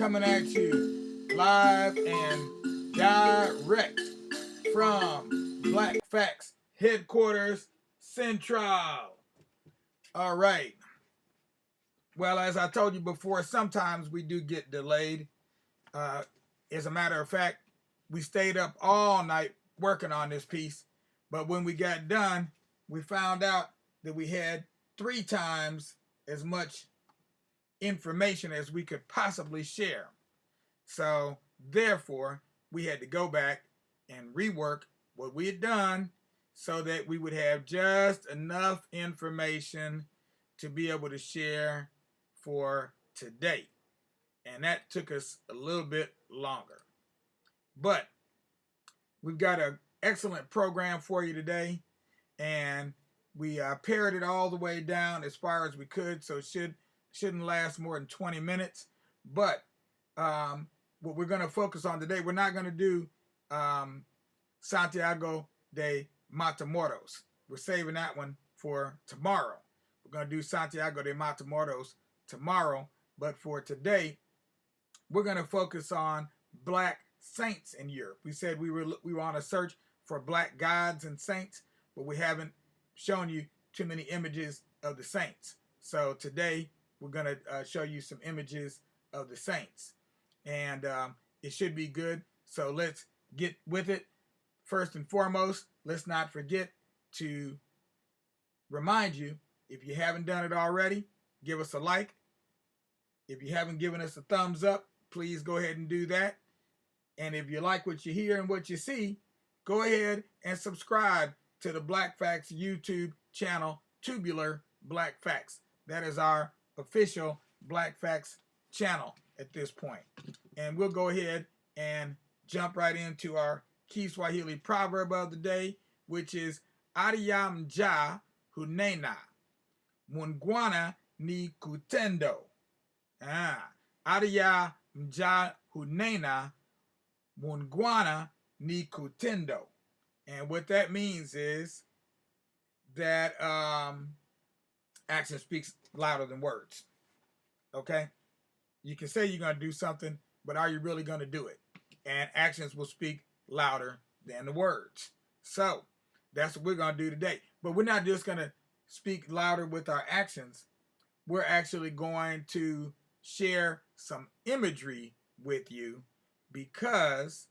coming at you live and direct from Black Facts Headquarters Central. All right. Well, as I told you before, sometimes we do get delayed. As a matter of fact, we stayed up all night working on this piece, but when we got done, we found out that we had 3 times as much information as we could possibly share. So therefore, we had to go back and rework what we had done so that we would have just enough information to be able to share for today. And that took us a little bit longer. But we've got an excellent program for you today, and we pared it all the way down as far as we could, so it shouldn't last more than 20 minutes. But what we're going to focus on today, we're not going to do Santiago de Matamoros. We're saving that one for tomorrow. We're going to do Santiago de Matamoros tomorrow, but for today, we're going to focus on black saints in Europe. We said we were on a search for black gods and saints, but we haven't shown you too many images of the saints. So today we're going to show you some images of the saints, and it should be good. So let's get with it. First and foremost, let's not forget to remind you, if you haven't done it already, give us a like. If you haven't given us a thumbs up, please go ahead and do that. And if you like what you hear and what you see, go ahead and subscribe to the Black Facts YouTube channel, Tubular Black Facts. That is our official Black Facts channel at this point. And we'll go ahead and jump right into our Kiswahili proverb of the day, which is Aria mja hunena, mungwana ni kutendo. Aria mja hunena, mungwana ni kutendo. And what that means is that action speaks louder than words. Okay? You can say you're going to do something, but are you really going to do it? And actions will speak louder than the words. So that's what we're going to do today. But we're not just going to speak louder with our actions. We're actually going to share some imagery with you, because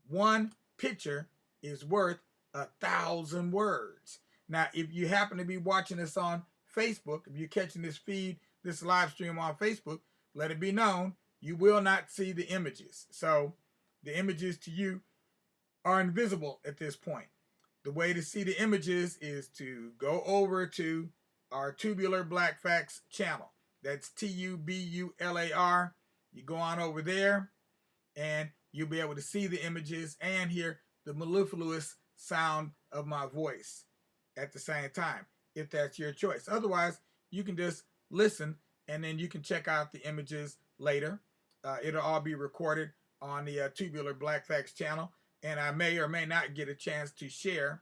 one picture is worth 1,000 words. Now, if you happen to be watching this on Facebook, if you're catching this feed, this live stream on Facebook, let it be known you will not see the images. So the images to you are invisible at this point. The way to see the images is to go over to our Tubular Black Facts channel. That's Tubular. You go on over there, and you'll be able to see the images and hear the mellifluous sound of my voice at the same time, if that's your choice. Otherwise, you can just listen, and then you can check out the images later. It'll all be recorded on the Tubular Black Facts channel, and I may or may not get a chance to share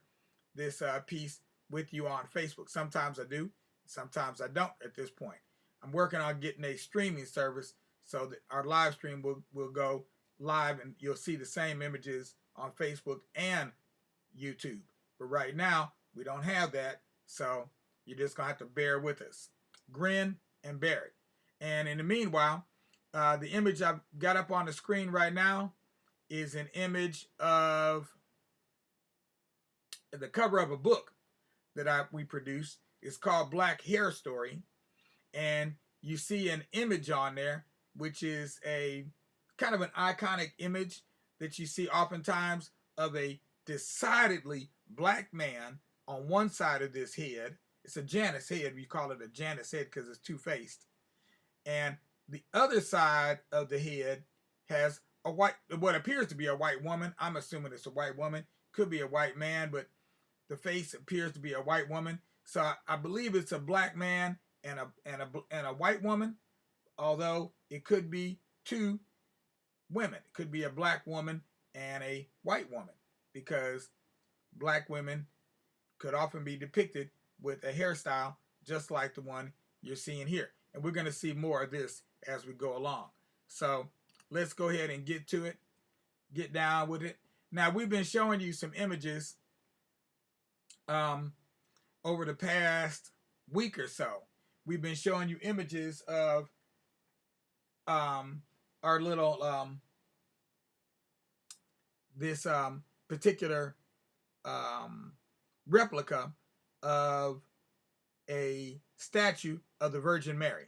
this piece with you on Facebook. Sometimes I do, sometimes I don't at this point. I'm working on getting a streaming service so that our live stream will go live, and you'll see the same images on Facebook and YouTube. But right now, we don't have that, so you're just going to have to bear with us. Grin and bear it. And in the meanwhile, the image I've got up on the screen right now is an image of the cover of a book that we produced. It's called Black Hair Story. And you see an image on there, which is a kind of an iconic image that you see oftentimes of a decidedly black man on one side of this head. It's a Janus head. We call it a Janus head because it's two-faced. And the other side of the head has what appears to be a white woman. I'm assuming it's a white woman. Could be a white man, but the face appears to be a white woman. So I believe it's a black man and a white woman, although it could be two women. It could be a black woman and a white woman, because black women could often be depicted with a hairstyle just like the one you're seeing here. And we're going to see more of this as we go along. So let's go ahead and get to it, get down with it. Now, we've been showing you some images over the past week or so. We've been showing you images of our little this particular replica of a statue of the Virgin Mary.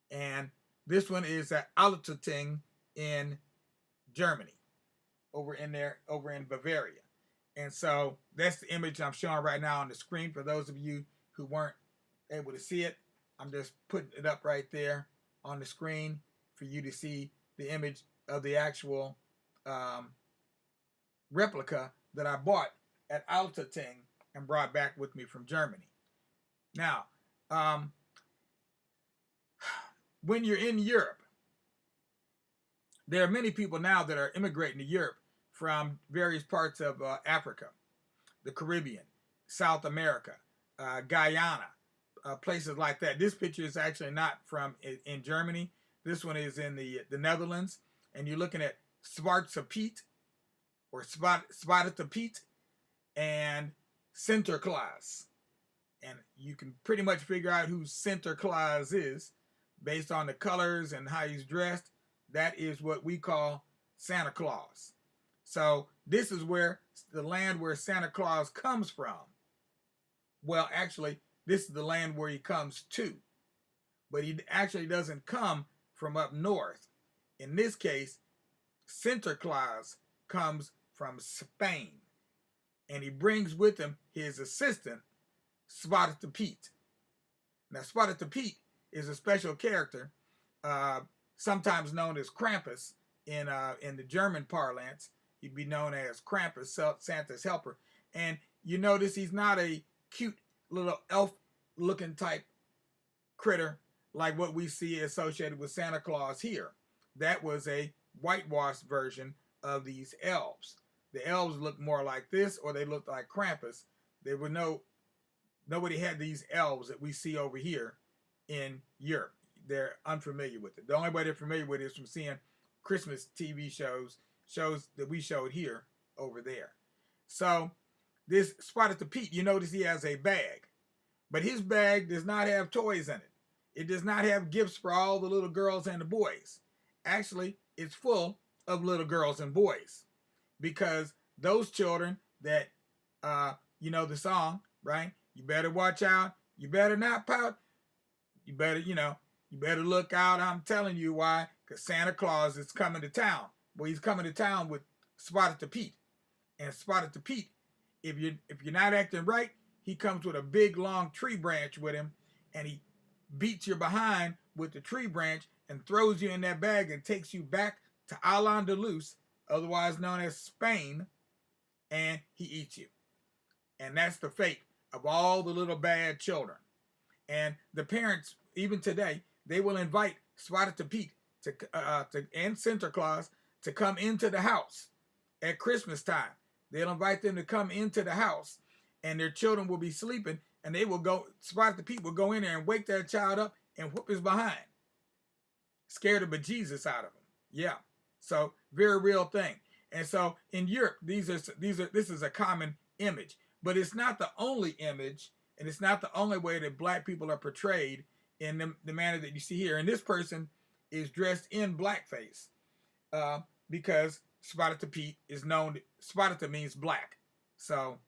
And this one is at Altötting in Germany, over in Bavaria. And so that's the image I'm showing right now on the screen. For those of you who weren't able to see it, I'm just putting it up right there on the screen for you to see the image of the actual replica that I bought at Altötting and brought back with me from Germany. Now, when you're in Europe, there are many people now that are immigrating to Europe from various parts of Africa, the Caribbean, South America, Guyana, places like that. This picture is actually not from in Germany. This one is in the Netherlands, and you're looking at Zwarte Piet or Zwarte Piet and Sinterklaas. And you can pretty much figure out who Sinterklaas is based on the colors and how he's dressed. That is what we call Santa Claus. So this is where the land where Santa Claus comes from. Well, actually, this is the land where he comes to. But he actually doesn't come from up north. In this case, Sinterklaas comes from Spain. And he brings with him his assistant, Zwarte Piet. Now, Zwarte Piet is a special character, sometimes known as Krampus in the German parlance. He'd be known as Krampus, Santa's helper. And you notice he's not a cute little elf-looking type critter like what we see associated with Santa Claus here. That was a whitewashed version of these elves. The elves look more like this, or they look like Krampus. There were nobody had these elves that we see over here in Europe. They're unfamiliar with it. The only way they're familiar with it is from seeing Christmas TV shows that we showed here over there. So this Zwarte Piet, you notice he has a bag, but his bag does not have toys in it. It does not have gifts for all the little girls and the boys. Actually, it's full of little girls and boys, because those children that, you know the song, right? You better watch out. You better not pout. You better, you better look out. I'm telling you why, because Santa Claus is coming to town. Well, he's coming to town with Zwarte Piet. And Zwarte Piet, if you're not acting right, he comes with a big, long tree branch with him, and he beats your behind with the tree branch and throws you in that bag and takes you back to Al-Andalus, otherwise known as Spain, and he eats you. And that's the fate of all the little bad children. And the parents, even today, they will invite Zwarte Piet and Sinterklaas to come into the house at Christmas time. They'll invite them to come into the house, and their children will be sleeping, and Zwarte Piet will go in there and wake that child up and whoop his behind. Scared the bejesus out of him. Yeah. So very real thing. And so in Europe, this is a common image, but it's not the only image, and it's not the only way that black people are portrayed in the manner that you see here. And this person is dressed in blackface because Zwarte Piet is known. Zwarte means black. So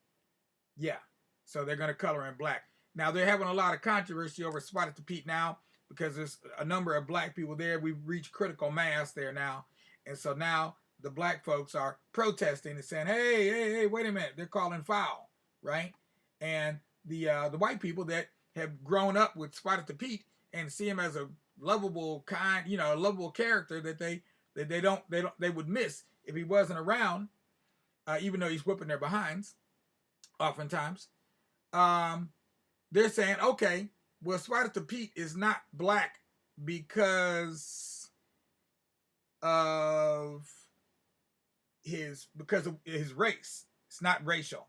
yeah. So they're going to color in black. Now they're having a lot of controversy over Zwarte Piet now, because there's a number of black people there. We've reached critical mass there now. And so now the black folks are protesting and saying, hey, wait a minute. They're calling foul, right? And the white people that have grown up with Zwarte Piet and see him as a lovable lovable character that they would miss if he wasn't around, even though he's whipping their behinds oftentimes. They're saying, okay, well, Zwarte Piet is not black because of his race. It's not racial.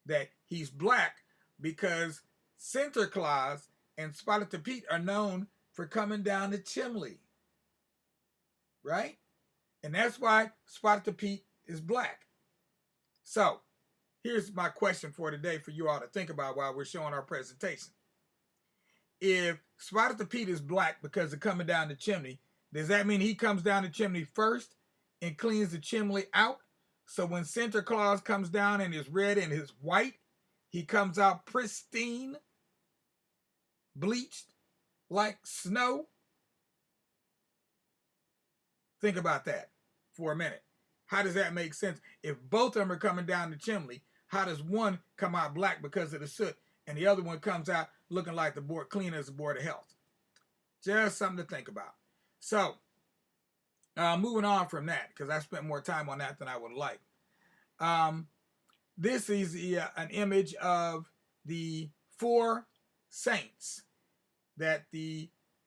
That he's black because Sinterklaas and Zwarte Piet are known for coming down the chimney. Right? And that's why Spotted Pete is black. So here's my question for today for you all to think about while we're showing our presentation. If Spotted Pete is black because of coming down the chimney, does that mean he comes down the chimney first and cleans the chimney out? So when Santa Claus comes down and is red and is white, he comes out pristine, bleached like snow? Think about that for a minute. How does that make sense? If both of them are coming down the chimney, how does one come out black because of the soot and the other one comes out looking like the board, clean as the Board of Health? Just something to think about. So, moving on from that, because I spent more time on that than I would like. This is an image of the 4 saints that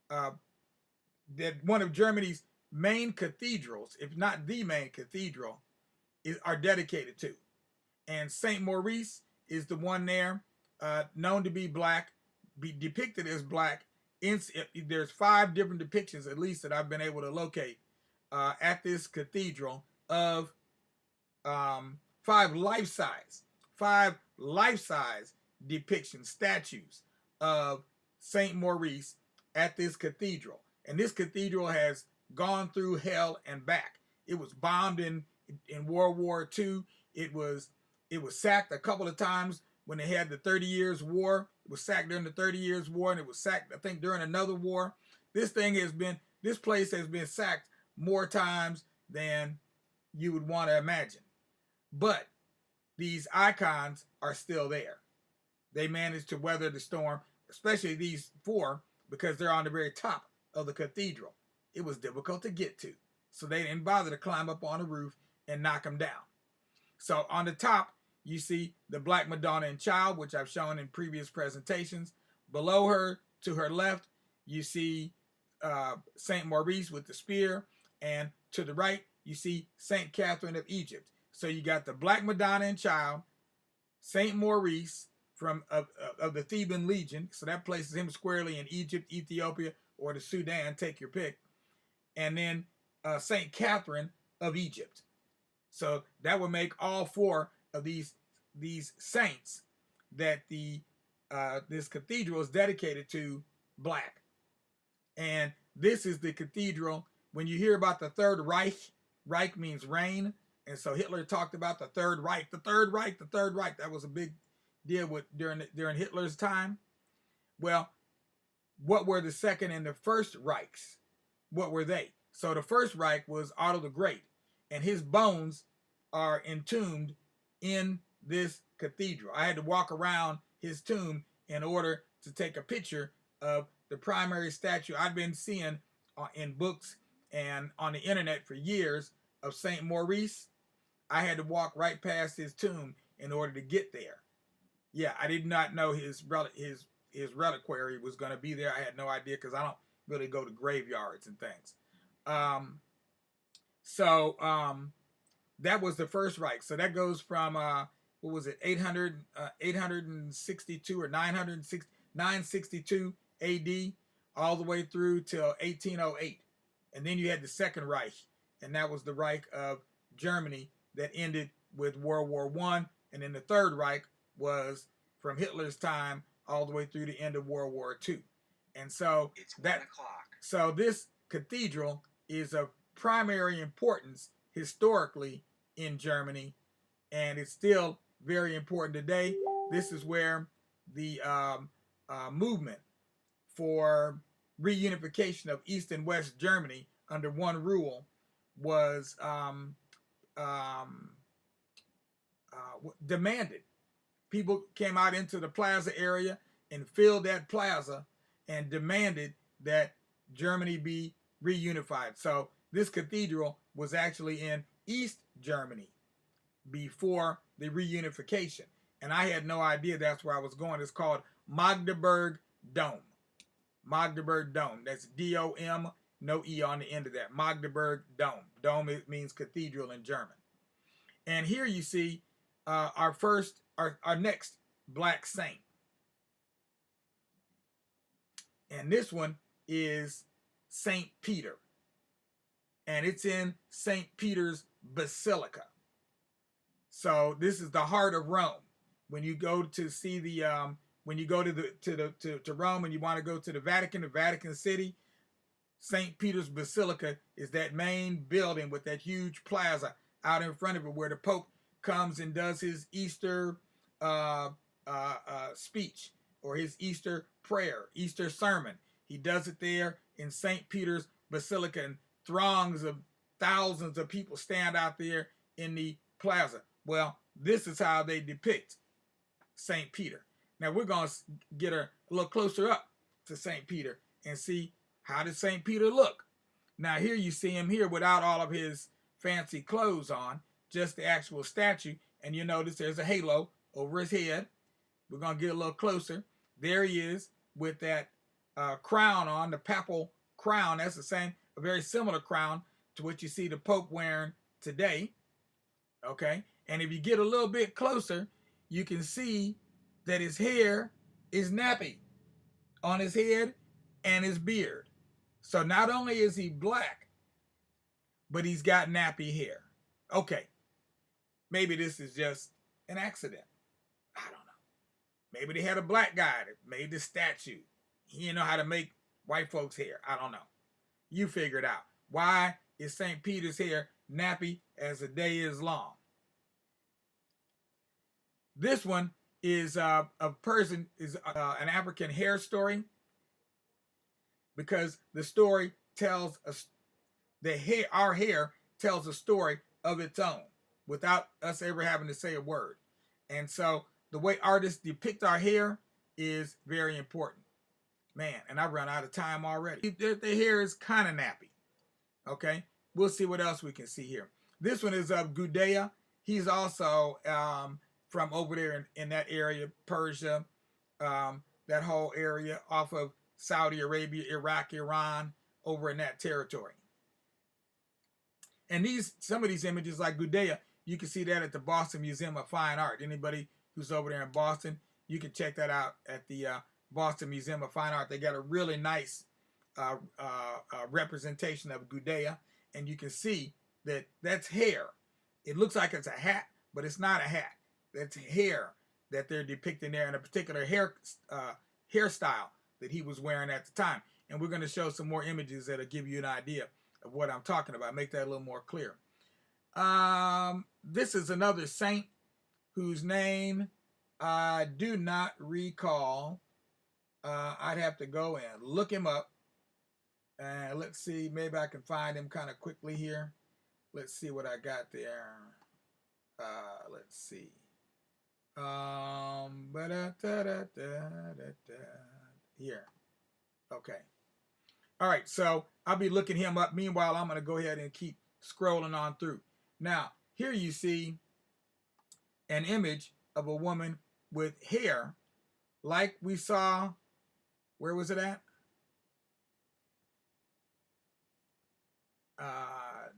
that one of Germany's main cathedrals, if not the main cathedral, are dedicated to. And Saint Maurice is the one there, known to be black, be depicted as black. There's 5 different depictions, at least, that I've been able to locate at this cathedral of 5 life-size depiction statues of Saint Maurice at this cathedral. And this cathedral has gone through hell and back. It was bombed in World War II. It was sacked a couple of times when they had the 30 Years' War. It was sacked during the 30 Years' War, and it was sacked, I think, during another war. This place has been sacked more times than you would want to imagine. But these icons are still there. They managed to weather the storm, especially these 4, because they're on the very top of the cathedral. It was difficult to get to, so they didn't bother to climb up on the roof and knock them down. So on the top, you see the Black Madonna and Child, which I've shown in previous presentations. Below her, to her left, you see Saint Maurice with the spear, and to the right, you see Saint Catherine of Egypt. So you got the Black Madonna and Child, Saint Maurice from of the Theban Legion, so that places him squarely in Egypt, Ethiopia, or the Sudan, take your pick, and then Saint Catherine of Egypt. So that would make all 4 of these saints that this cathedral is dedicated to black. And this is the cathedral. When you hear about the Third Reich, Reich means reign, and so Hitler talked about the Third Reich, the Third Reich, the Third Reich. That was a big deal during Hitler's time. Well, what were the Second and the First Reichs? What were they? So the First Reich was Otto the Great, and his bones are entombed in this cathedral. I had to walk around his tomb in order to take a picture of the primary statue I'd been seeing in books and on the internet for years of Saint Maurice. I had to walk right past his tomb in order to get there. Yeah, I did not know his reliquary was going to be there. I had no idea because I don't really go to graveyards and things. That was the First Reich. So that goes from, 862 or 962 AD all the way through till 1808. And then you had the Second Reich, and that was the Reich of Germany that ended with World War I. And then the Third Reich was from Hitler's time all the way through the end of World War II. And so so this cathedral is of primary importance historically in Germany, and it's still very important today. This is where the movement for reunification of East and West Germany under one rule was demanded. People came out into the plaza area and filled that plaza and demanded that Germany be reunified. So this cathedral was actually in East Germany before the reunification. And I had no idea that's where I was going. It's called Magdeburg Dome. Magdeburg Dome. That's D-O-M, no E on the end of that. Magdeburg Dome. Dome, it means cathedral in German. And here you see our next black saint. And this one is Saint Peter. and it's in St. Peter's Basilica. So this is the heart of Rome. When you go to see the when you go to Rome and you want to go to the Vatican City, St. Peter's Basilica is that main building with that huge plaza out in front of it where the Pope comes and does his Easter speech or his Easter prayer, Easter sermon. He does it there in St. Peter's Basilica, and throngs of thousands of people stand out there in the plaza. Well, this is how they depict St. Peter. Now we're going to get a little closer up to St. Peter and see how does St. Peter look. Now here you see him here without all of his fancy clothes on, just the actual statue, and you notice there's a halo over his head. We're going to get a little closer. There he is with that crown on, the papal crown. That's the same, a very similar crown to what you see the Pope wearing today. Okay, and if you get a little bit closer, you can see that his hair is nappy on his head and his beard. So not only is he black, but he's got nappy hair. Okay, maybe this is just an accident. I don't know. Maybe they had a black guy that made the statue. He didn't know how to make white folks' hair. I don't know. You figure it out. Why is St. Peter's hair nappy as the day is long? This one is an African hair story, because the story tells us our hair tells a story of its own without us ever having to say a word. And so the way artists depict our hair is very important. Man, and I've run out of time already. The hair is kind of nappy. Okay, we'll see what else we can see here. This one is of Gudea. He's also from over there in that area, Persia, that whole area off of Saudi Arabia, Iraq, Iran, over in that territory. And some of these images, like Gudea, you can see that at the Boston Museum of Fine Art. Anybody who's over there in Boston, you can check that out at the Boston Museum of Fine Art. They got a really nice representation of Gudea, and you can see that that's hair. It looks like it's a hat, but it's not a hat. That's hair that they're depicting there in a particular hairstyle that he was wearing at the time. And we're going to show some more images that'll give you an idea of what I'm talking about, make that a little more clear. This is another saint whose name I do not recall. I'd have to go and look him up. And let's see, maybe I can find him kind of quickly here. Let's see what I got there. Let's see. Here. Okay. All right, so I'll be looking him up. Meanwhile, I'm going to go ahead and keep scrolling on through. Now, here you see an image of a woman with hair like we saw. Where was it at?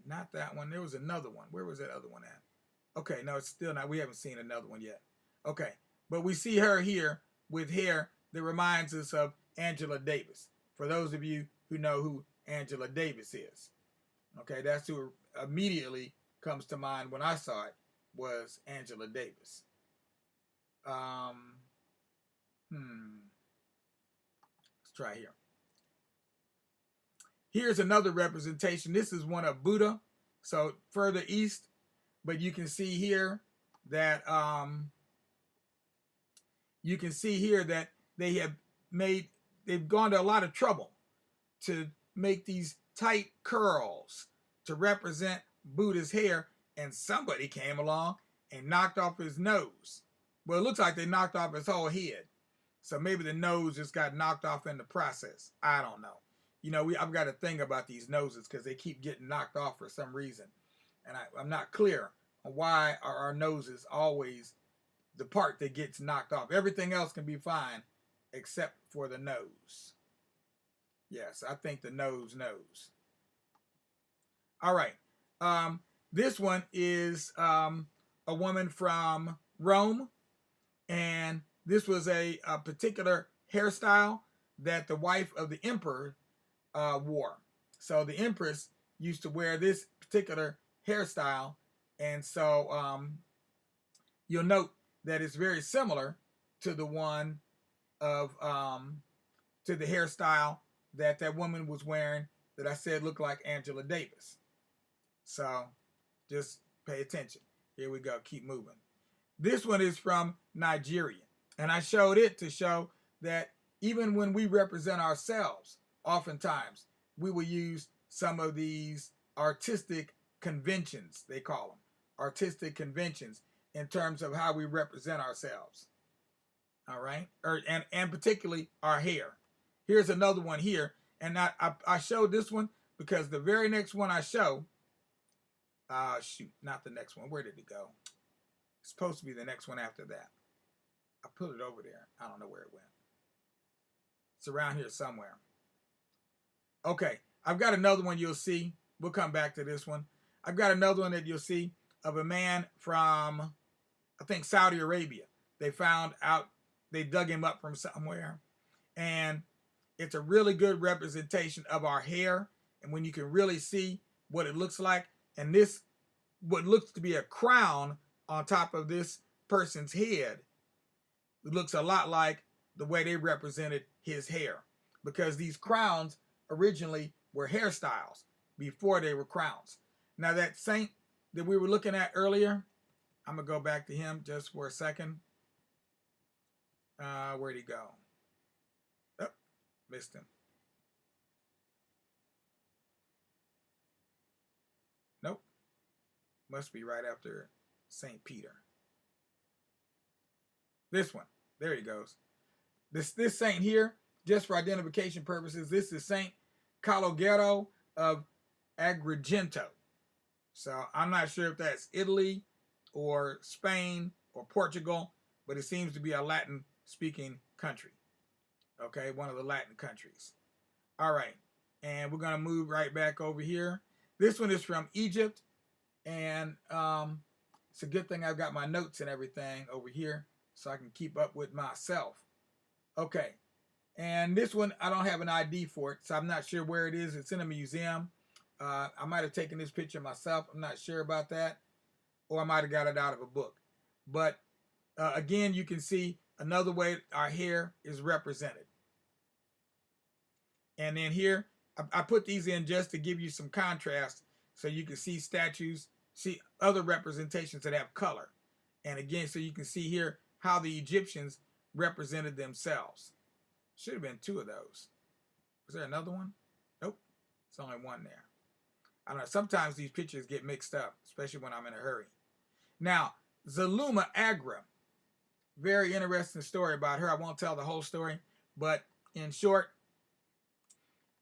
Not that one. There was another one. Where was that other one at? Okay, no, it's still not. We haven't seen another one yet. Okay, but we see her here with hair that reminds us of Angela Davis. For those of you who know who Angela Davis is. Okay, that's who immediately comes to mind when I saw it, was Angela Davis. Let's try here. Here's another representation. This is one of Buddha, so further east, but you can see here that they've gone to a lot of trouble to make these tight curls to represent Buddha's hair, and somebody came along and knocked off his nose. Well, it looks like they knocked off his whole head. So maybe the nose just got knocked off in the process. I don't know. You know, I've got to think about these noses because they keep getting knocked off for some reason. And I'm not clear on why are our noses always the part that gets knocked off. Everything else can be fine except for the nose. Yes, I think the nose knows. All right. This one is a woman from Rome. And this was a particular hairstyle that the wife of the emperor wore. So the empress used to wear this particular hairstyle. And so you'll note that it's very similar to the one of to the hairstyle that that woman was wearing that I said looked like Angela Davis. So just pay attention. Here we go. Keep moving. This one is from Nigeria. And I showed it to show that even when we represent ourselves, oftentimes we will use some of these artistic conventions, they call them, artistic conventions in terms of how we represent ourselves. All right? And particularly our hair. Here's another one here. And I showed this one because the very next one I show, shoot, not the next one. Where did it go? It's supposed to be the next one after that. I put it over there. I don't know where it went. It's around here somewhere. Okay, I've got another one you'll see. We'll come back to this one. I've got another one that you'll see of a man from, I think, Saudi Arabia. They found out, they dug him up from somewhere. And it's a really good representation of our hair. And when you can really see what it looks like. And this, what looks to be a crown on top of this person's head, it looks a lot like the way they represented his hair. Because these crowns originally were hairstyles before they were crowns. Now that saint that we were looking at earlier, I'm going to go back to him just for a second. Where'd he go? Oh, missed him. Nope. Must be right after St. Peter. This one. There he goes. This saint here, just for identification purposes, this is Saint Calogero of Agrigento. So I'm not sure if that's Italy or Spain or Portugal, but it seems to be a Latin-speaking country. Okay, one of the Latin countries. All right, and we're going to move right back over here. This one is from Egypt, and it's a good thing I've got my notes and everything over here so I can keep up with myself. Okay, and this one, I don't have an ID for it, so I'm not sure where it is. It's in a museum. I might have taken this picture myself. I'm not sure about that. Or I might have got it out of a book. But again, you can see another way our hair is represented. And then here, I put these in just to give you some contrast so you can see statues, see other representations that have color. And again, so you can see here how the Egyptians represented themselves. Should have been two of those. Was there another one? Nope. It's only one there. I don't know. Sometimes these pictures get mixed up, especially when I'm in a hurry. Now, Zulema Agra. Very interesting story about her. I won't tell the whole story, but in short,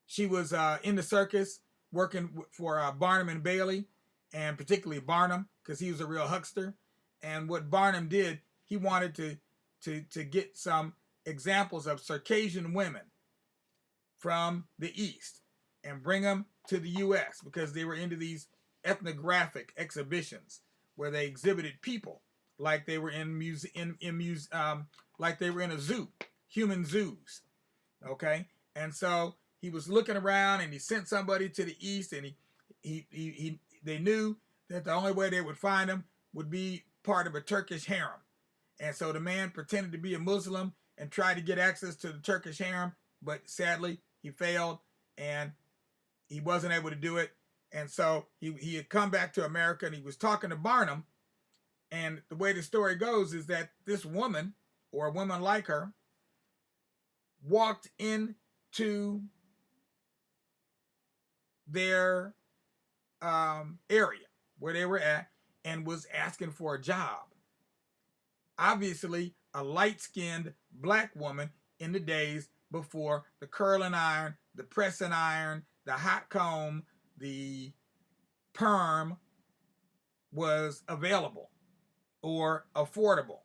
she was in the circus working for Barnum and Bailey, and particularly Barnum, because he was a real huckster. And what Barnum did, he wanted to get some examples of Circassian women from the East and bring them to the U.S. because they were into these ethnographic exhibitions where they exhibited people like they were like they were in a zoo, human zoos. Okay, and so he was looking around and he sent somebody to the East, and they knew that the only way they would find him would be part of a Turkish harem. And so the man pretended to be a Muslim and tried to get access to the Turkish harem, but sadly he failed and he wasn't able to do it. And so he had come back to America and he was talking to Barnum. And the way the story goes is that this woman, or a woman like her, walked into their area where they were at and was asking for a job. Obviously, a light-skinned black woman in the days before the curling iron, the pressing iron, the hot comb, the perm was available or affordable.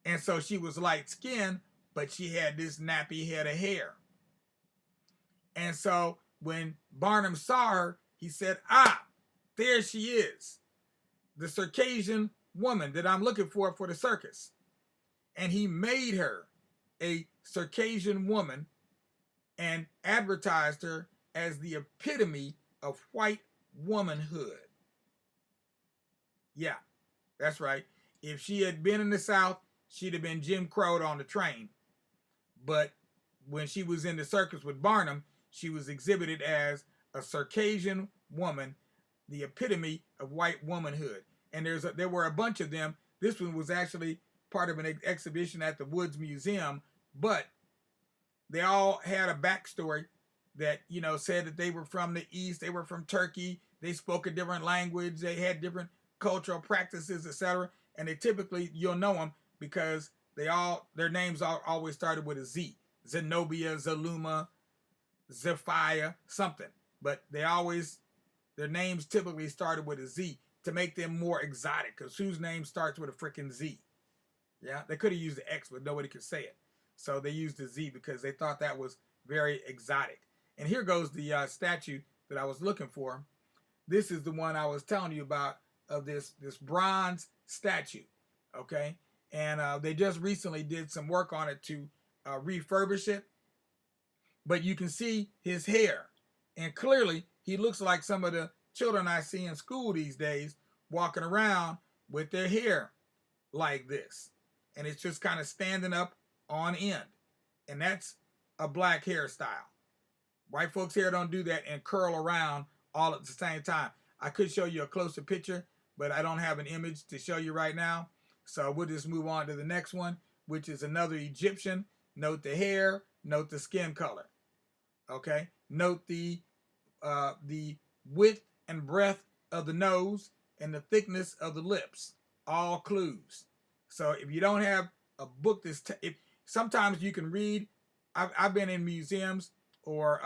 And so she was light-skinned, but she had this nappy head of hair. And so when Barnum saw her, he said, there she is, the Circassian woman that I'm looking for the circus. And he made her a Circassian woman and advertised her as the epitome of white womanhood. Yeah, that's right. If she had been in the South, she'd have been Jim Crowed on the train. But when she was in the circus with Barnum, she was exhibited as a Circassian woman, the epitome of white womanhood. And there were a bunch of them. This one was actually part of an exhibition at the Woods Museum, but they all had a backstory that, you know, said that they were from the East, they were from Turkey, they spoke a different language, they had different cultural practices, etc. And they typically, you'll know them because their names always started with a Z. Zenobia, Zaluma, Zephiah, something. But their names typically started with a Z to make them more exotic, because whose name starts with a freaking Z? Yeah, they could have used the X, but nobody could say it. So they used the Z because they thought that was very exotic. And here goes the statue that I was looking for. This is the one I was telling you about, of this bronze statue, okay? And they just recently did some work on it to refurbish it. But you can see his hair. And clearly, he looks like some of the children I see in school these days walking around with their hair like this. And it's just kind of standing up on end. And that's a black hairstyle. White folks' hair don't do that and curl around all at the same time. I could show you a closer picture, but I don't have an image to show you right now. So we'll just move on to the next one, which is another Egyptian. Note the hair, note the skin color. Okay? Note the width and breadth of the nose and the thickness of the lips. All clues. So if you don't have a book sometimes you can read. I've been in museums or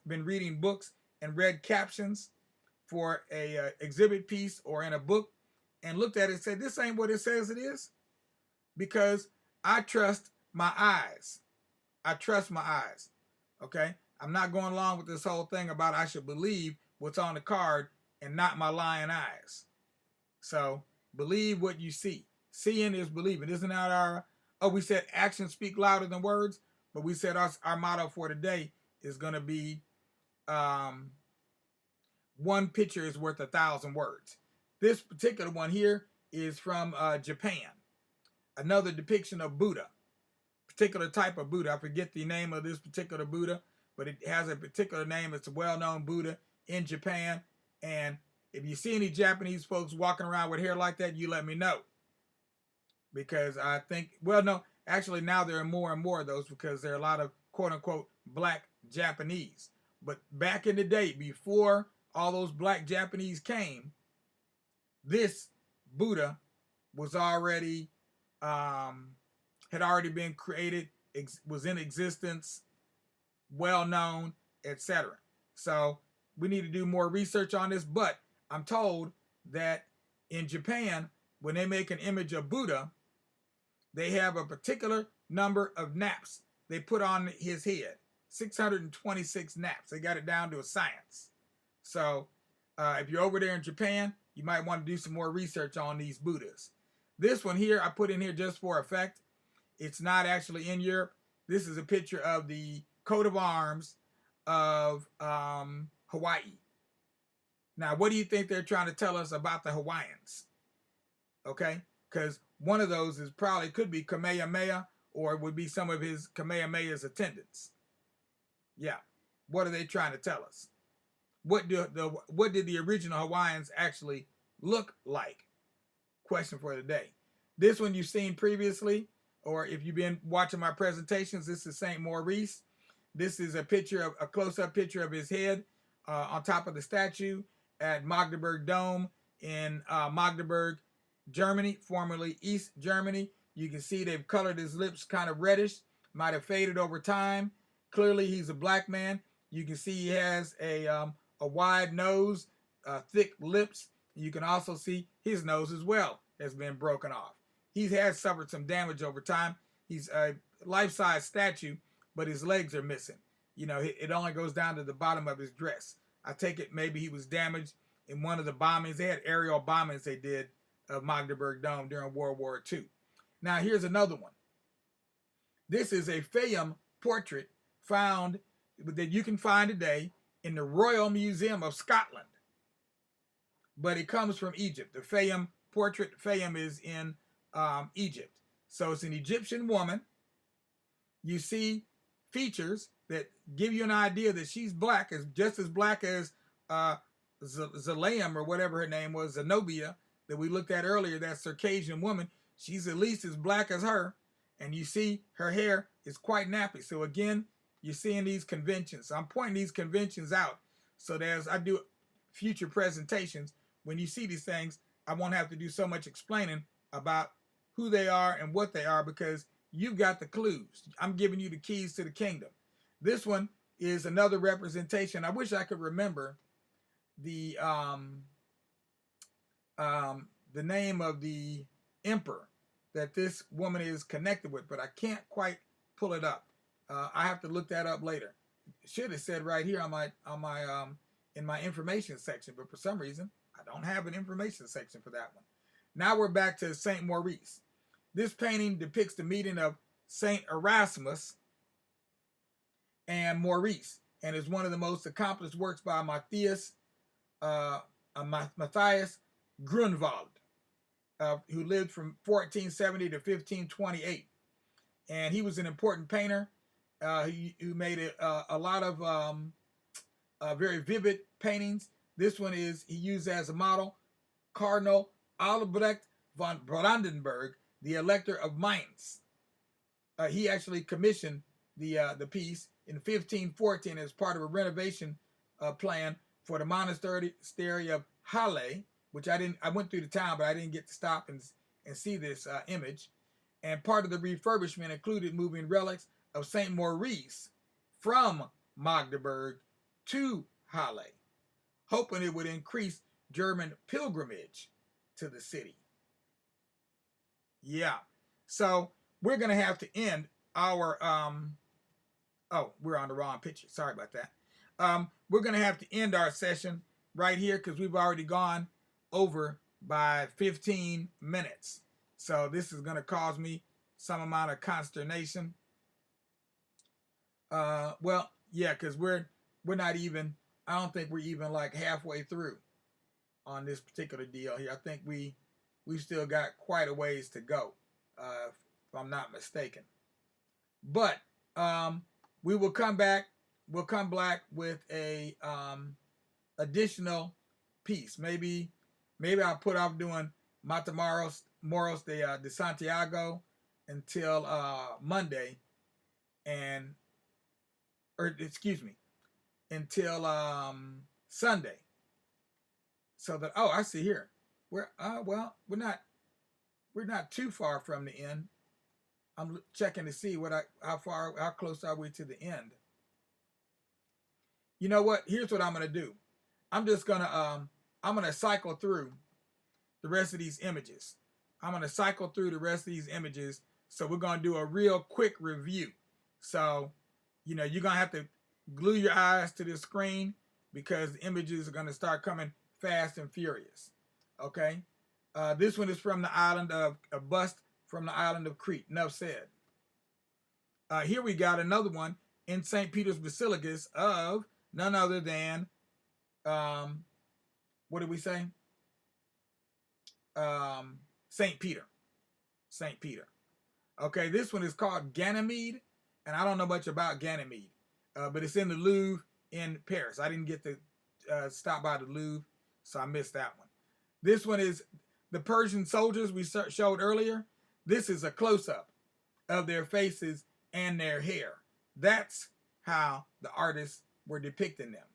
been reading books and read captions for a exhibit piece or in a book and looked at it and said, this ain't what it says it is, because I trust my eyes. I trust my eyes. Okay? I'm not going along with this whole thing about I should believe what's on the card and not my lying eyes. So believe what you see. Seeing is believing. Isn't that we said actions speak louder than words, but we said our motto for today is going to be one picture is worth 1,000 words. This particular one here is from Japan. Another depiction of Buddha. Particular type of Buddha. I forget the name of this particular Buddha, but it has a particular name. It's a well-known Buddha in Japan. And if you see any Japanese folks walking around with hair like that, you let me know. Because I think, well, no, actually now there are more and more of those because there are a lot of quote-unquote black Japanese. But back in the day, before all those black Japanese came, this Buddha was already, had already been created, was in existence, well-known, etc. So we need to do more research on this, but I'm told that in Japan, when they make an image of Buddha, they have a particular number of naps they put on his head. 626 naps. They got it down to a science. So if you're over there in Japan, you might want to do some more research on these Buddhas. This one here, I put in here just for effect. It's not actually in Europe. This is a picture of the coat of arms of Hawaii. Now, what do you think they're trying to tell us about the Hawaiians? Okay? Because one of those could be Kamehameha, or it would be some of his Kamehameha's attendants. Yeah. What are they trying to tell us? What did the original Hawaiians actually look like? Question for the day. This one you've seen previously, or if you've been watching my presentations, this is St. Maurice. This is a close-up picture of his head on top of the statue at Magdeburg Dome in Magdeburg, Germany, formerly East Germany. You can see they've colored his lips kind of reddish, might have faded over time. Clearly, he's a black man. You can see he has a wide nose, thick lips. You can also see his nose as well has been broken off. He has suffered some damage over time. He's a life-size statue, but his legs are missing. You know, it only goes down to the bottom of his dress. I take it maybe he was damaged in one of the bombings. They had aerial bombings they did of Magdeburg Dome during World War II. Now, here's another one. This is a film portrait found that you can find today in the Royal Museum of Scotland, but it comes from Egypt. The Fayum portrait, Fayum is in Egypt. So it's an Egyptian woman. You see features that give you an idea that she's black, is just as black as Zalayim or whatever her name was, Zenobia, that we looked at earlier, that Circassian woman. She's at least as black as her. And you see her hair is quite nappy. So again, you're seeing these conventions. So I'm pointing these conventions out so that as I do future presentations, when you see these things, I won't have to do so much explaining about who they are and what they are, because you've got the clues. I'm giving you the keys to the kingdom. This one is another representation. I wish I could remember the name of the emperor that this woman is connected with, but I can't quite pull it up. I have to look that up later. It should have said right here on my in my information section, but for some reason I don't have an information section for that one. Now we're back to Saint Maurice. This painting depicts the meeting of Saint Erasmus and Maurice, and is one of the most accomplished works by Matthias Grunwald, who lived from 1470 to 1528. And he was an important painter who made a lot of very vivid paintings. This one is, he used as a model Cardinal Albrecht von Brandenburg, the Elector of Mainz. He actually commissioned the piece in 1514 as part of a renovation plan for the monastery of Halle, which I went through the town, but I didn't get to stop and see this image. And part of the refurbishment included moving relics of Saint Maurice from Magdeburg to Halle, hoping it would increase German pilgrimage to the city. Yeah, so we're going to have to end our, oh, we're on the wrong picture. Sorry about that. We're going to have to end our session right here because we've already gone over by 15 minutes. So this is going to cause me some amount of consternation. Well, yeah, because we're not even, I don't think we're even like halfway through on this particular deal here. I think we've still got quite a ways to go, if I'm not mistaken. But we will come back. We'll come back with a additional piece. Maybe I'll put off doing Matamoros de Santiago until Monday, until Sunday. So that, oh, I see here. We're not too far from the end. I'm checking to see how close are we to the end. You know what? Here's what I'm gonna do. I'm gonna cycle through the rest of these images. So we're gonna do a real quick review. So, you're gonna have to glue your eyes to this screen because the images are gonna start coming fast and furious. Okay. This one is from the island of a bust from the island of Crete. Enough said. Here we got another one in St. Peter's Basilica of none other than, what did we say? St. Peter. St. Peter. Okay, this one is called Ganymede, and I don't know much about Ganymede, but it's in the Louvre in Paris. I didn't get to stop by the Louvre, so I missed that one. This one is the Persian soldiers we showed earlier. This is a close-up of their faces and their hair. That's how the artists were depicting them.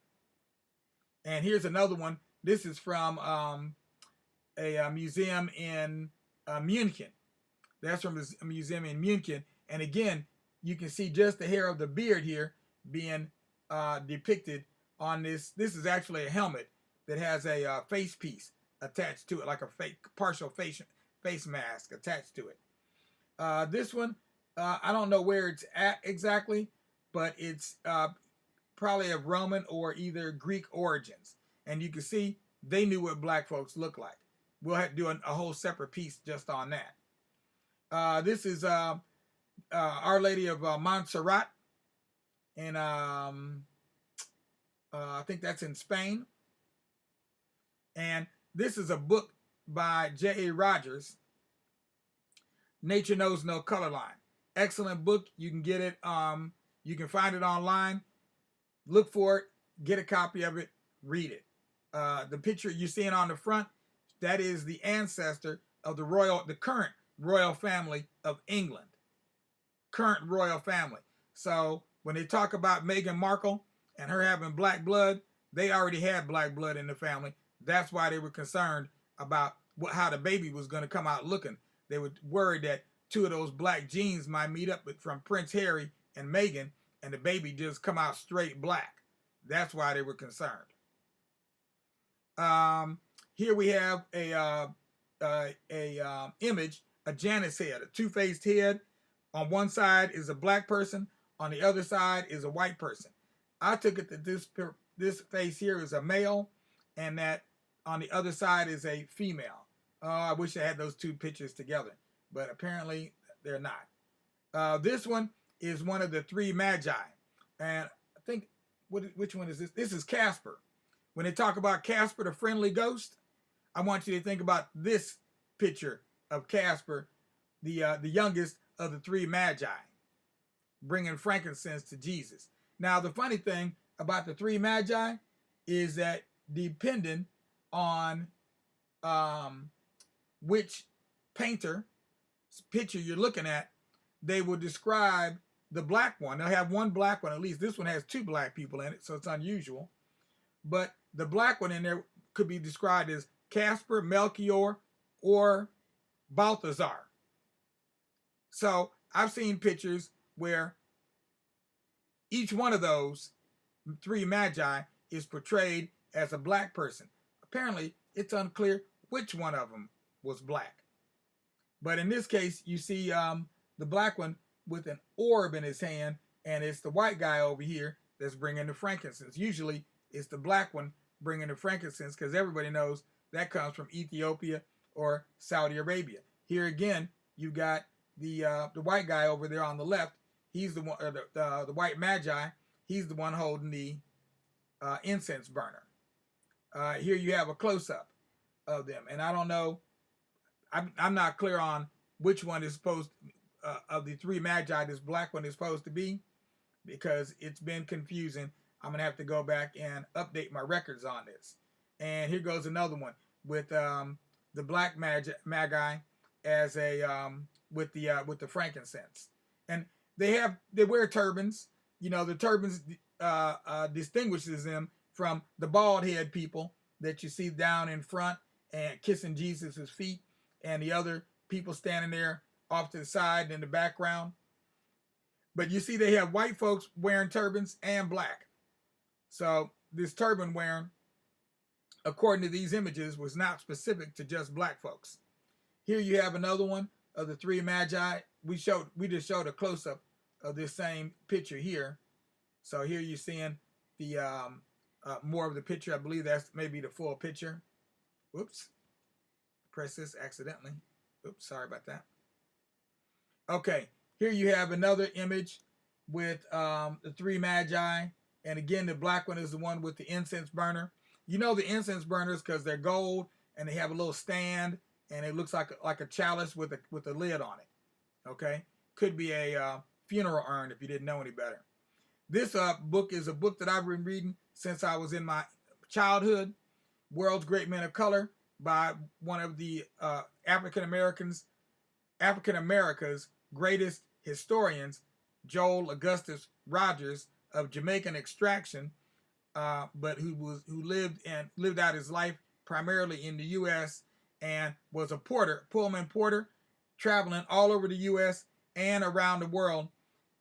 And here's another one. This is from a museum in Munich. That's from a museum in Munich. And again, you can see just the hair of the beard here being depicted on this. This is actually a helmet that has a face piece attached to it, like a fake partial face mask attached to it. This one, I don't know where it's at exactly, but it's probably of Roman or either Greek origins. And you can see they knew what black folks look like. We'll have to do a whole separate piece just on that. This is Our Lady of Montserrat in I think that's in Spain. And this is a book by J.A. Rogers, Nature Knows No Color Line. Excellent book. You can get it. You can find it online. Look for it. Get a copy of it. Read it. The picture you're seeing on the front, that is the ancestor of the current royal family of England. Current royal family. So when they talk about Meghan Markle and her having black blood, they already had black blood in the family. That's why they were concerned about how the baby was going to come out looking. They were worried that two of those black genes might meet up from Prince Harry and Meghan, and the baby just come out straight black. That's why they were concerned. Here we have a image, a Janus head, a two-faced head. On one side is a black person, on the other side is a white person. I took it that this face here is a male, and that on the other side is a female. I wish I had those two pictures together, but apparently they're not. This one is one of the three magi, and I think, which one is this? This is Casper. When they talk about Casper, the friendly ghost, I want you to think about this picture of Casper, the youngest of the three magi, bringing frankincense to Jesus. Now, the funny thing about the three magi is that depending on which painter picture you're looking at, they will describe the black one. They'll have one black one, at least. This one has two black people in it, so it's unusual. But the black one in there could be described as Casper, Melchior, or Balthazar. So I've seen pictures where each one of those three magi is portrayed as a black person. Apparently, it's unclear which one of them was black. But in this case, you see the black one with an orb in his hand, and it's the white guy over here that's bringing the frankincense. Usually, it's the black one bringing the frankincense, because everybody knows that comes from Ethiopia or Saudi Arabia. Here again, you got the white guy over there on the left. He's the one, the white magi. He's the one holding the incense burner. Here you have a close-up of them, and I don't know. I'm not clear on which one is supposed of the three magi this black one is supposed to be, because it's been confusing. I'm gonna have to go back and update my records on this. And here goes another one with the black magi as a with the frankincense, and they wear turbans. You know, the turbans distinguishes them from the bald head people that you see down in front and kissing Jesus's feet, and the other people standing there off to the side in the background. But you see, they have white folks wearing turbans and black. So this turban wearing, according to these images, was not specific to just black folks. Here you have another one of the three magi. We just showed a close-up of this same picture here. So here you're seeing the more of the picture. I believe that's maybe the full picture. Whoops. Press this accidentally. Oops, sorry about that. Okay, here you have another image with the three magi. And again, the black one is the one with the incense burner. You know the incense burners because they're gold and they have a little stand, and it looks like a chalice with a lid on it. Okay, could be a funeral urn if you didn't know any better. This book is a book that I've been reading since I was in my childhood. World's Great Men of Color by one of the African America's greatest historians, Joel Augustus Rogers, of Jamaican extraction, but who lived out his life primarily in the U.S. and was a Pullman porter, traveling all over the U.S. and around the world,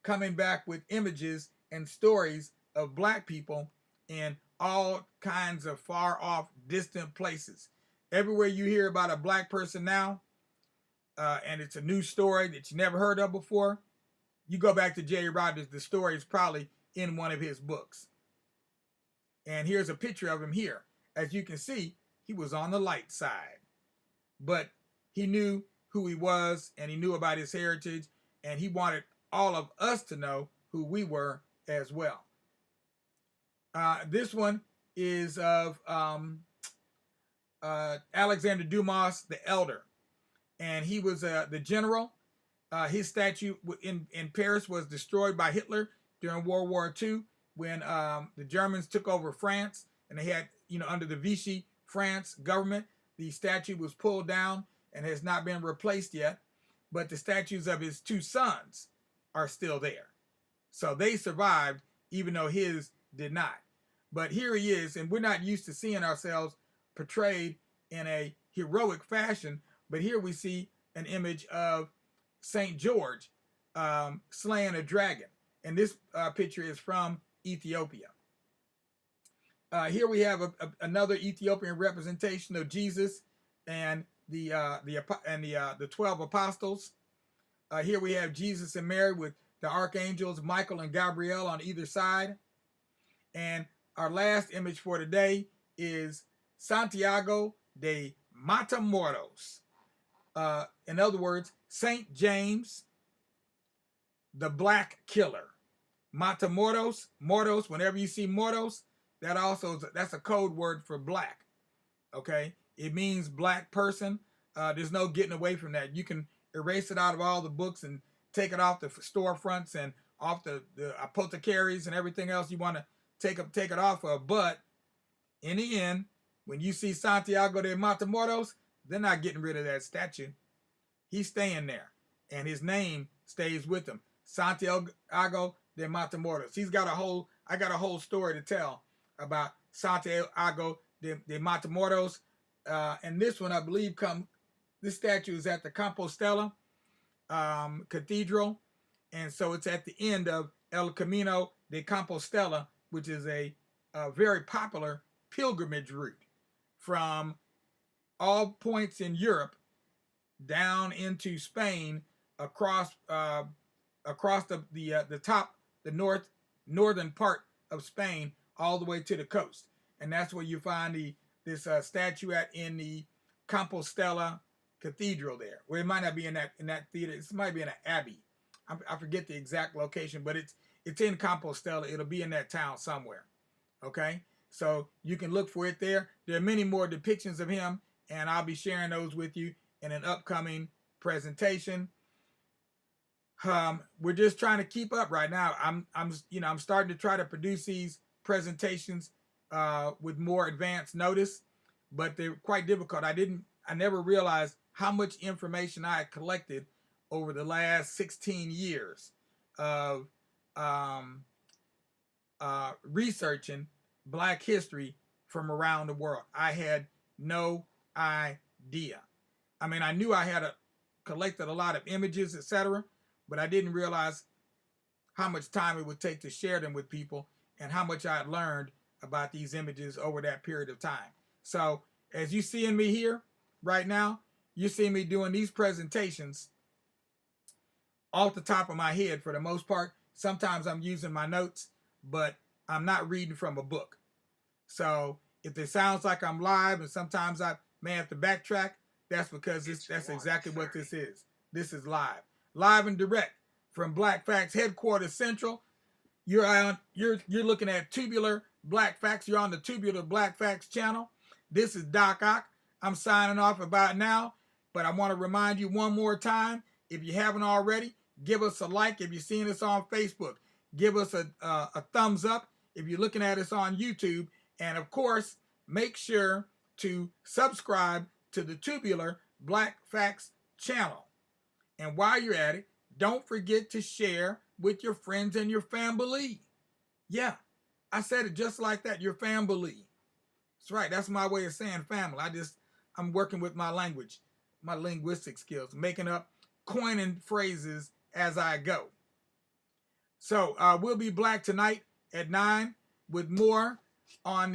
coming back with images and stories of black people in all kinds of far off, distant places. Everywhere you hear about a black person now, and it's a new story that you never heard of before, you go back to J. Rogers, the story is probably in one of his books. And here's a picture of him here. As you can see, he was on the light side, but he knew who he was, and he knew about his heritage, and he wanted all of us to know who we were as well. This one is of Alexander Dumas the Elder, and he was the general. His statue in Paris was destroyed by Hitler during World War II when the Germans took over France, and they had, under the Vichy France government, the statue was pulled down and has not been replaced yet. But the statues of his two sons are still there. So they survived, even though his did not. But here he is, and we're not used to seeing ourselves portrayed in a heroic fashion. But here we see an image of St. George slaying a dragon. And this picture is from Ethiopia. Here we have another Ethiopian representation of Jesus and the 12 apostles. Here we have Jesus and Mary with the archangels Michael and Gabriel on either side. And our last image for today is Santiago de Matamoros. In other words, Saint James, the Black Killer. Matamoros, Mortos, whenever you see Mortos, that's a code word for black. Okay? It means black person. There's no getting away from that. You can erase it out of all the books and take it off the storefronts and off the apothecaries and everything else you want to take it off of. But in the end, when you see Santiago de Matamoros, they're not getting rid of that statue. He's staying there, and his name stays with him. Santiago de Matamoros. I got a whole story to tell about Santiago de Matamoros. And this one, I believe, this statue is at the Compostela Cathedral. And so it's at the end of El Camino de Compostela, which is a very popular pilgrimage route from all points in Europe down into Spain, across the northern part of Spain, all the way to the coast. And that's where you find this statue in the Compostela Cathedral there. Well, it might not be in that theater. It might be in an abbey. I forget the exact location, but it's in Compostela. It'll be in that town somewhere. Okay, so you can look for it there. There are many more depictions of him, and I'll be sharing those with you in an upcoming presentation. We're just trying to keep up right now. I'm starting to try to produce these presentations with more advanced notice, but they're quite difficult. I never realized how much information I had collected over the last 16 years of researching Black history from around the world. I had no idea. I mean, I knew I had collected a lot of images, etc., but I didn't realize how much time it would take to share them with people and how much I had learned about these images over that period of time. So as you see me here right now, you see me doing these presentations off the top of my head for the most part. Sometimes I'm using my notes, but I'm not reading from a book. So if it sounds like I'm live and sometimes I may have to backtrack, that's because that's exactly what this is. This is live. Live and direct from Black Facts Headquarters Central. You're looking at Tubular Black Facts. You're on the Tubular Black Facts channel. This is Doc Ock. I'm signing off about now, but I want to remind you one more time, if you haven't already, give us a like. If you're seeing us on Facebook, give us a thumbs up. If you're looking at us on YouTube, and of course, make sure to subscribe to the Tubular Black Facts channel. And while you're at it, don't forget to share with your friends and your family. Yeah, I said it just like that, your family. That's right, that's my way of saying family. I'm working with my language, my linguistic skills, making up, coining phrases as I go. So we'll be back tonight at 9 with more on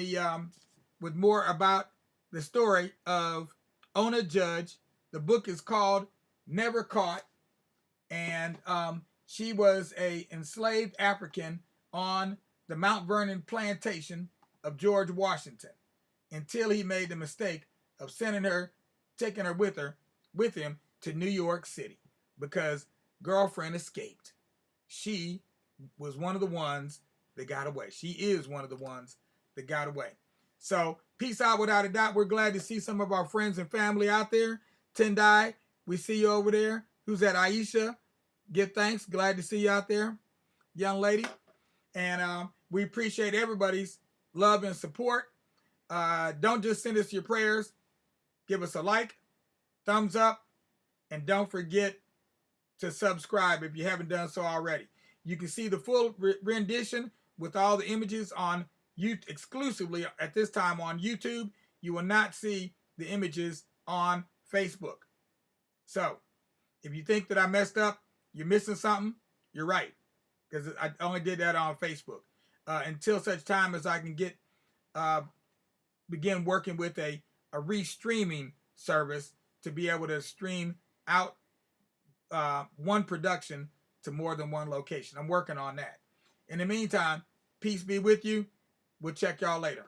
with more about the story of Ona Judge. The book is called Never Caught, and she was an enslaved African on the Mount Vernon plantation of George Washington until he made the mistake of taking her with him to New York City because girlfriend escaped. She was one of the ones that got away. She is one of the ones that got away. So peace out without a doubt. We're glad to see some of our friends and family out there. Tendai, we see you over there. Who's that? Aisha, give thanks. Glad to see you out there, young lady. And we appreciate everybody's love and support. Don't just send us your prayers. Give us a like, thumbs up, and don't forget to subscribe if you haven't done so already. You can see the full rendition with all the images on YouTube exclusively at this time on YouTube. You will not see the images on Facebook. So if you think that I messed up, you're missing something, you're right, because I only did that on Facebook. Until such time as I can get begin working with a restreaming service to be able to stream out one production to more than one location. I'm working on that. In the meantime, peace be with you. We'll check y'all later.